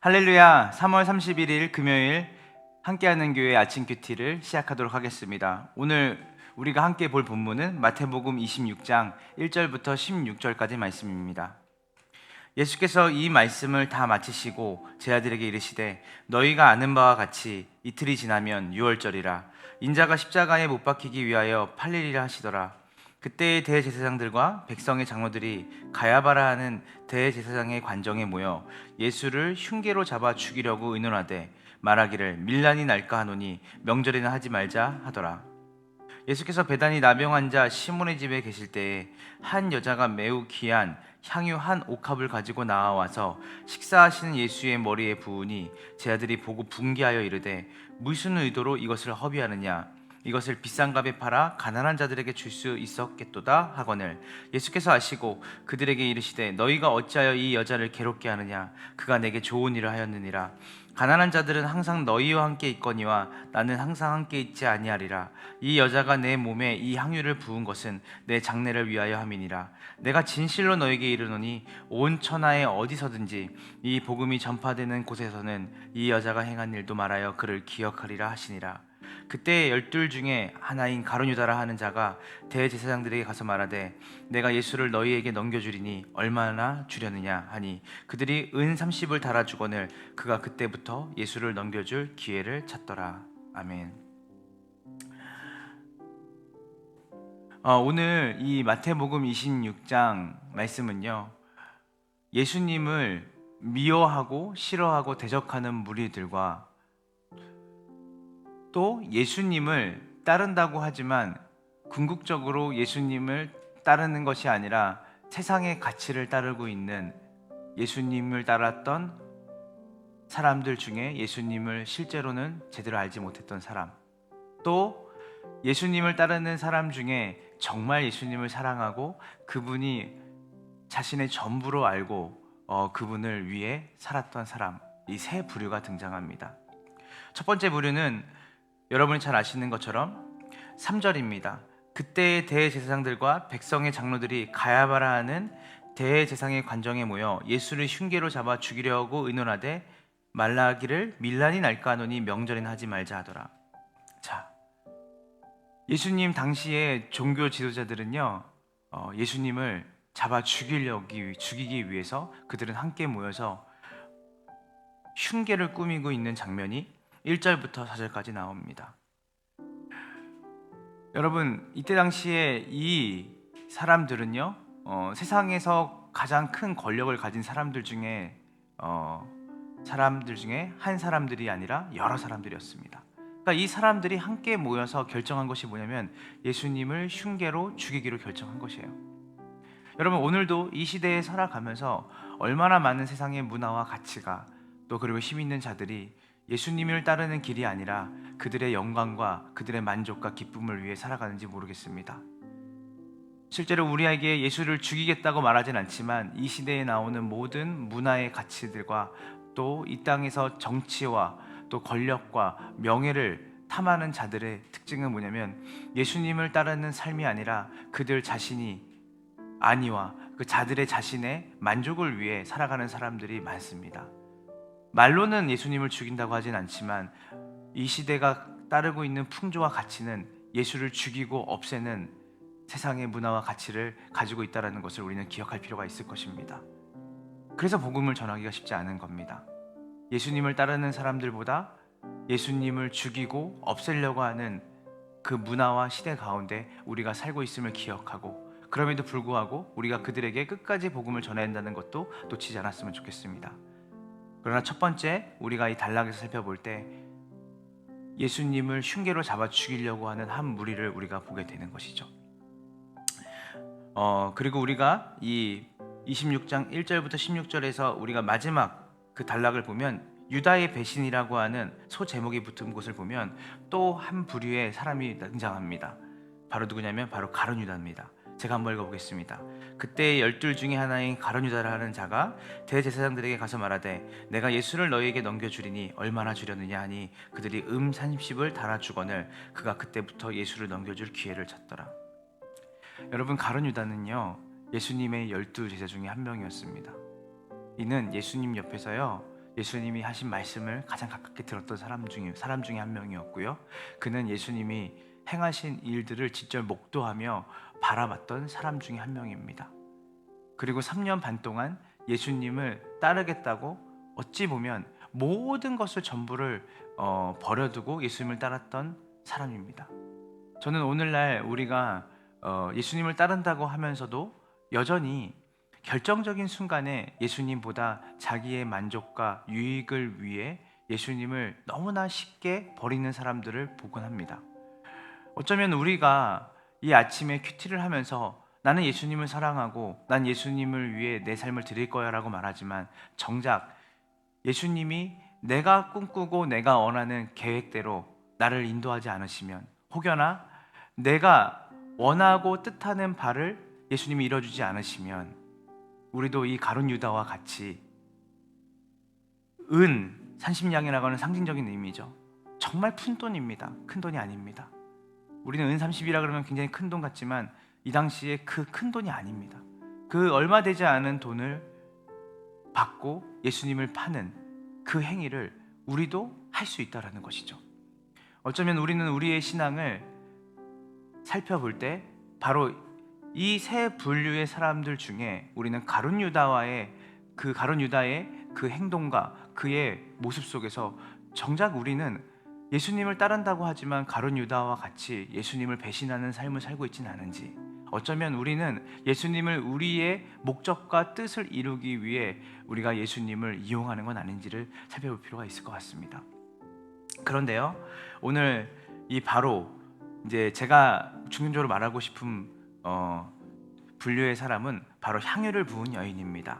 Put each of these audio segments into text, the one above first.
할렐루야. 3월 31일 금요일 함께하는 교회 아침 큐티를 시작하도록 하겠습니다. 오늘 우리가 함께 볼 본문은 마태복음 26장 1절부터 16절까지 말씀입니다. 예수께서 이 말씀을 다 마치시고 제 아들에게 이르시되 너희가 아는 바와 같이 이틀이 지나면 유월절이라 인자가 십자가에 못 박히기 위하여 팔리리라 하시더라. 그때의 대제사장들과 백성의 장로들이 가야바라 하는 대제사장의 관정에 모여 예수를 흉계로 잡아 죽이려고 의논하되 말하기를 밀란이 날까 하노니 명절에는 하지 말자 하더라. 예수께서 베다니 나병 환자 시몬의 집에 계실 때에 한 여자가 매우 귀한 향유 한 옥합을 가지고 나와서 식사하시는 예수의 머리에 부으니 제 아들이 보고 분개하여 이르되 무슨 의도로 이것을 허비하느냐, 이것을 비싼 값에 팔아 가난한 자들에게 줄 수 있었겠도다 하거늘 예수께서 아시고 그들에게 이르시되 너희가 어찌하여 이 여자를 괴롭게 하느냐, 그가 내게 좋은 일을 하였느니라. 가난한 자들은 항상 너희와 함께 있거니와 나는 항상 함께 있지 아니하리라. 이 여자가 내 몸에 이 향유를 부은 것은 내 장례를 위하여 함이니라. 내가 진실로 너에게 이르노니 온 천하에 어디서든지 이 복음이 전파되는 곳에서는 이 여자가 행한 일도 말하여 그를 기억하리라 하시니라. 그때 12 중에 하나인 가룟유다라 하는 자가 대제사장들에게 가서 말하되 내가 예수를 너희에게 넘겨주리니 얼마나 주려느냐 하니 그들이 은 30을 달아주거늘 그가 그때부터 예수를 넘겨줄 기회를 찾더라. 아멘. 오늘 이 마태복음 26장 말씀은요, 예수님을 미워하고 싫어하고 대적하는 무리들과 또 예수님을 따른다고 하지만 궁극적으로 예수님을 따르는 것이 아니라 세상의 가치를 따르고 있는 예수님을 따랐던 사람들 중에 예수님을 실제로는 제대로 알지 못했던 사람, 또 예수님을 따르는 사람 중에 정말 예수님을 사랑하고 그분이 자신의 전부로 알고 그분을 위해 살았던 사람, 이 세 부류가 등장합니다. 첫 번째 부류는 여러분이 잘 아시는 것처럼 3절입니다. 그때의 대제사장들과 백성의 장로들이 가야바라 하는 대제사장의 관정에 모여 예수를 흉계로 잡아 죽이려고 의논하되 말라기를 밀란이 날까 하노니 명절에는 하지 말자 하더라. 자, 예수님 당시의 종교 지도자들은요, 예수님을 잡아 죽이기 위해서 그들은 함께 모여서 흉계를 꾸미고 있는 장면이 1절부터 4절까지 나옵니다. 여러분, 이때 당시에 이 사람들은요, 세상에서 가장 큰 권력을 가진 사람들 중에 한 사람들이 아니라 여러 사람들이었습니다. 그러니까 이 사람들이 함께 모여서 결정한 것이 뭐냐면 예수님을 흉계로 죽이기로 결정한 것이에요. 여러분, 오늘도 이 시대에 살아가면서 얼마나 많은 세상의 문화와 가치가 또 그리고 힘 있는 자들이 예수님을 따르는 길이 아니라 그들의 영광과 그들의 만족과 기쁨을 위해 살아가는지 모르겠습니다. 실제로 우리에게 예수를 죽이겠다고 말하진 않지만 이 시대에 나오는 모든 문화의 가치들과 또 이 땅에서 정치와 또 권력과 명예를 탐하는 자들의 특징은 뭐냐면 예수님을 따르는 삶이 아니라 그들 자신이 안위와 그 자들의 자신의 만족을 위해 살아가는 사람들이 많습니다. 말로는 예수님을 죽인다고 하진 않지만 이 시대가 따르고 있는 풍조와 가치는 예수를 죽이고 없애는 세상의 문화와 가치를 가지고 있다는 것을 우리는 기억할 필요가 있을 것입니다. 그래서 복음을 전하기가 쉽지 않은 겁니다. 예수님을 따르는 사람들보다 예수님을 죽이고 없애려고 하는 그 문화와 시대 가운데 우리가 살고 있음을 기억하고 그럼에도 불구하고 우리가 그들에게 끝까지 복음을 전해야 한다는 것도 놓치지 않았으면 좋겠습니다. 그러나 첫 번째, 우리가 이 단락에서 살펴볼 때 예수님을 흉계로 잡아 죽이려고 하는 한 무리를 우리가 보게 되는 것이죠. 그리고 우리가 이 26장 1절부터 16절에서 우리가 마지막 그 단락을 보면 유다의 배신이라고 하는 소제목이 붙은 곳을 보면 또 한 부류의 사람이 등장합니다. 바로 누구냐면 바로 가룟유다입니다. 제가 한번 읽어보겠습니다. 그때 12 중에 하나인 가룟유다라 하는 자가 대제사장들에게 가서 말하되 내가 예수를 너희에게 넘겨주리니 얼마나 주려느냐 하니 그들이 30을 달아주거늘 그가 그때부터 예수를 넘겨줄 기회를 찾더라. 여러분, 가룟유다는요 예수님의 12 제자 중에 한 명이었습니다. 이는 예수님 옆에서요 예수님이 하신 말씀을 가장 가깝게 들었던 사람 중에 한 명이었고요. 그는 예수님이 행하신 일들을 직접 목도하며 바라봤던 사람 중에 한 명입니다. 그리고 3년 반 동안 예수님을 따르겠다고 어찌 보면 모든 것을 전부를 버려두고 예수님을 따랐던 사람입니다. 저는 오늘날 우리가 예수님을 따른다고 하면서도 여전히 결정적인 순간에 예수님보다 자기의 만족과 유익을 위해 예수님을 너무나 쉽게 버리는 사람들을 보곤 합니다. 어쩌면 우리가 이 아침에 큐티를 하면서 나는 예수님을 사랑하고 난 예수님을 위해 내 삶을 드릴 거야 라고 말하지만 정작 예수님이 내가 꿈꾸고 내가 원하는 계획대로 나를 인도하지 않으시면, 혹여나 내가 원하고 뜻하는 바를 예수님이 이뤄주지 않으시면 우리도 이 가룟 유다와 같이 은 30냥이라고 하는 상징적인 의미죠. 정말 푼 돈입니다. 큰 돈이 아닙니다. 우리는 은 30이라 그러면 굉장히 큰 돈 같지만 이 당시에 그 큰 돈이 아닙니다. 그 얼마 되지 않은 돈을 받고 예수님을 파는 그 행위를 우리도 할 수 있다는 것이죠. 어쩌면 우리는 우리의 신앙을 살펴볼 때 바로 이 세 분류의 사람들 중에 우리는 가룟 유다의 그 행동과 그의 모습 속에서 정작 우리는 예수님을 따른다고 하지만 가룟 유다와 같이 예수님을 배신하는 삶을 살고 있지는 않은지, 어쩌면 우리는 예수님을 우리의 목적과 뜻을 이루기 위해 우리가 예수님을 이용하는 건 아닌지를 살펴볼 필요가 있을 것 같습니다. 그런데요, 오늘 이 바로 이제 제가 중심적으로 말하고 싶은 분류의 사람은 바로 향유를 부은 여인입니다.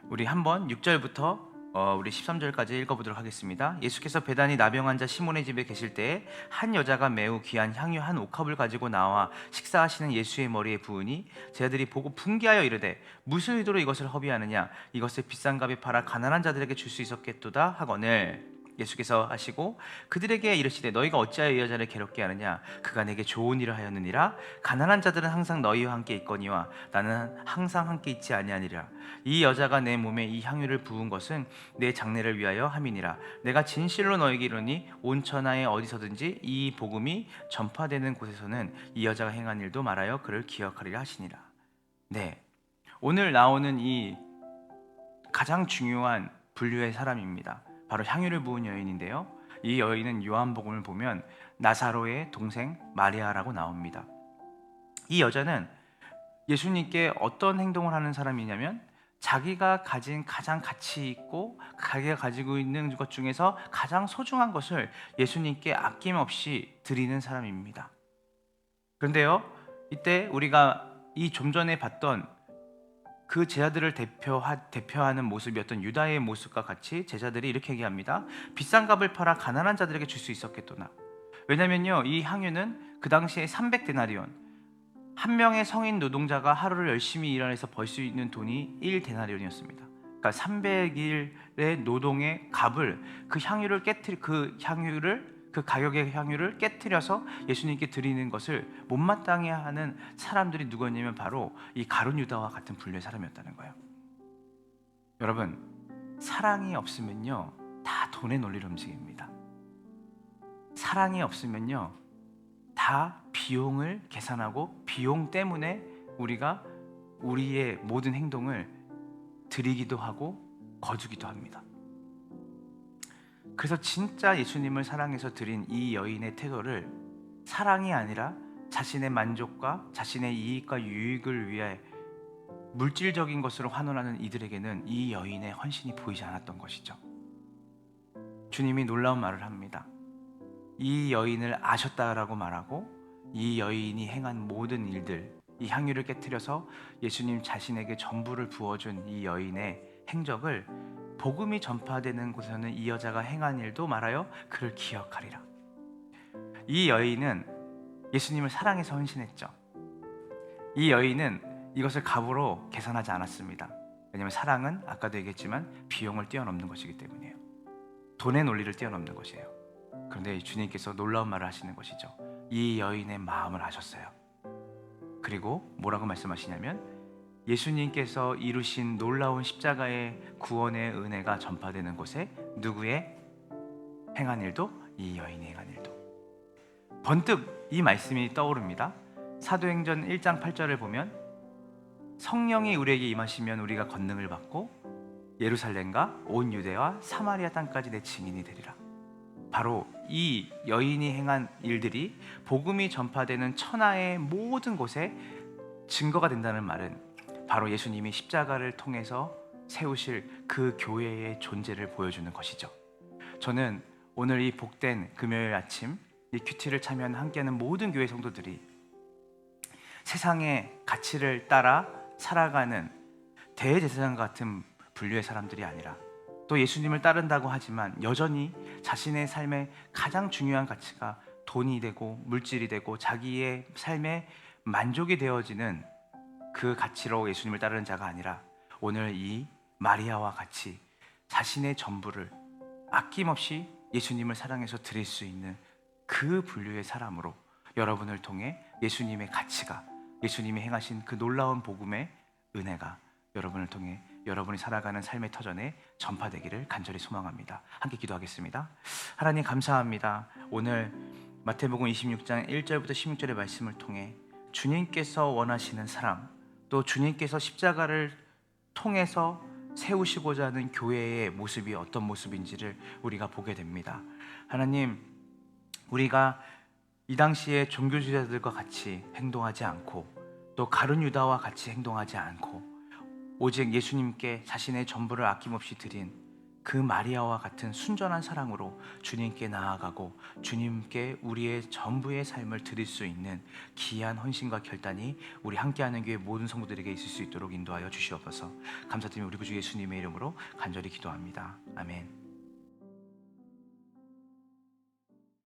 우리 한번 6절부터 우리 13절까지 읽어보도록 하겠습니다. 예수께서 베다니 나병 환자 시몬의 집에 계실 때에 한 여자가 매우 귀한 향유 한 옥합을 가지고 나와 식사하시는 예수의 머리에 부으니 제자들이 보고 분개하여 이르되 무슨 의도로 이것을 허비하느냐, 이것을 비싼 값에 팔아 가난한 자들에게 줄 수 있었겠도다 하거늘, 예수께서 하시고 그들에게 이르시되 너희가 어찌하여 이 여자를 괴롭게 하느냐, 그가 내게 좋은 일을 하였느니라. 가난한 자들은 항상 너희와 함께 있거니와 나는 항상 함께 있지 아니하니라. 이 여자가 내 몸에 이 향유를 부은 것은 내 장례를 위하여 함이니라. 내가 진실로 너희에게 이르노니 온 천하에 어디서든지 이 복음이 전파되는 곳에서는 이 여자가 행한 일도 말하여 그를 기억하리라 하시니라. 네, 오늘 나오는 이 가장 중요한 분류의 사람입니다. 바로 향유를 부은 여인인데요, 이 여인은 요한복음을 보면 나사로의 동생 마리아라고 나옵니다. 이 여자는 예수님께 어떤 행동을 하는 사람이냐면 자기가 가진 가장 가치 있고 자기가 가지고 있는 것 중에서 가장 소중한 것을 예수님께 아낌없이 드리는 사람입니다. 그런데요, 이때 우리가 이 좀 전에 봤던 그 제자들을 대표하는 모습이었던 유다의 모습과 같이 제자들이 이렇게 얘기합니다. 비싼 값을 팔아 가난한 자들에게 줄 수 있었겠도나. 왜냐면요, 이 향유는 그 당시에 300데나리온, 한 명의 성인 노동자가 하루를 열심히 일해서 벌 수 있는 돈이 1데나리온이었습니다. 그러니까 300일의 노동의 값을 그 가격의 향유를 깨트려서 예수님께 드리는 것을 못마땅해 하는 사람들이 누구였냐면 바로 이 가룟 유다와 같은 분류의 사람이었다는 거예요. 여러분, 사랑이 없으면요 다 돈의 논리로 움직입니다. 사랑이 없으면요 다 비용을 계산하고 비용 때문에 우리가 우리의 모든 행동을 드리기도 하고 거두기도 합니다. 그래서 진짜 예수님을 사랑해서 드린 이 여인의 태도를 사랑이 아니라 자신의 만족과 자신의 이익과 유익을 위해 물질적인 것으로 환원하는 이들에게는 이 여인의 헌신이 보이지 않았던 것이죠. 주님이 놀라운 말을 합니다. 이 여인을 아셨다라고 말하고 이 여인이 행한 모든 일들, 이 향유를 깨트려서 예수님 자신에게 전부를 부어준 이 여인의 행적을 복음이 전파되는 곳에서는 이 여자가 행한 일도 말하여 그를 기억하리라. 이 여인은 예수님을 사랑해서 헌신했죠. 이 여인은 이것을 값으로 계산하지 않았습니다. 왜냐하면 사랑은 아까도 얘기했지만 비용을 뛰어넘는 것이기 때문이에요. 돈의 논리를 뛰어넘는 것이에요. 그런데 주님께서 놀라운 말을 하시는 것이죠. 이 여인의 마음을 아셨어요. 그리고 뭐라고 말씀하시냐면 예수님께서 이루신 놀라운 십자가의 구원의 은혜가 전파되는 곳에 누구의 행한 일도? 이 여인이 행한 일도. 번뜩 이 말씀이 떠오릅니다. 사도행전 1장 8절을 보면 성령이 우리에게 임하시면 우리가 권능을 받고 예루살렘과 온 유대와 사마리아 땅까지 내 증인이 되리라. 바로 이 여인이 행한 일들이 복음이 전파되는 천하의 모든 곳에 증거가 된다는 말은 바로 예수님이 십자가를 통해서 세우실 그 교회의 존재를 보여주는 것이죠. 저는 오늘 이 복된 금요일 아침 이 큐티를 참여한 함께하는 모든 교회 성도들이 세상의 가치를 따라 살아가는 대제사장 같은 분류의 사람들이 아니라 또 예수님을 따른다고 하지만 여전히 자신의 삶의 가장 중요한 가치가 돈이 되고 물질이 되고 자기의 삶에 만족이 되어지는 그 가치로 예수님을 따르는 자가 아니라 오늘 이 마리아와 같이 자신의 전부를 아낌없이 예수님을 사랑해서 드릴 수 있는 그 분류의 사람으로 여러분을 통해 예수님의 가치가, 예수님이 행하신 그 놀라운 복음의 은혜가 여러분을 통해 여러분이 살아가는 삶의 터전에 전파되기를 간절히 소망합니다. 함께 기도하겠습니다. 하나님 감사합니다. 오늘 마태복음 26장 1절부터 16절의 말씀을 통해 주님께서 원하시는 사랑, 또 주님께서 십자가를 통해서 세우시고자 하는 교회의 모습이 어떤 모습인지를 우리가 보게 됩니다. 하나님, 우리가 이 당시에 종교주의자들과 같이 행동하지 않고 또 가룟 유다와 같이 행동하지 않고 오직 예수님께 자신의 전부를 아낌없이 드린 그 마리아와 같은 순전한 사랑으로 주님께 나아가고 주님께 우리의 전부의 삶을 드릴 수 있는 귀한 헌신과 결단이 우리 함께하는 교회 모든 성도들에게 있을 수 있도록 인도하여 주시옵소서. 감사드리며 우리 구주 예수님의 이름으로 간절히 기도합니다. 아멘.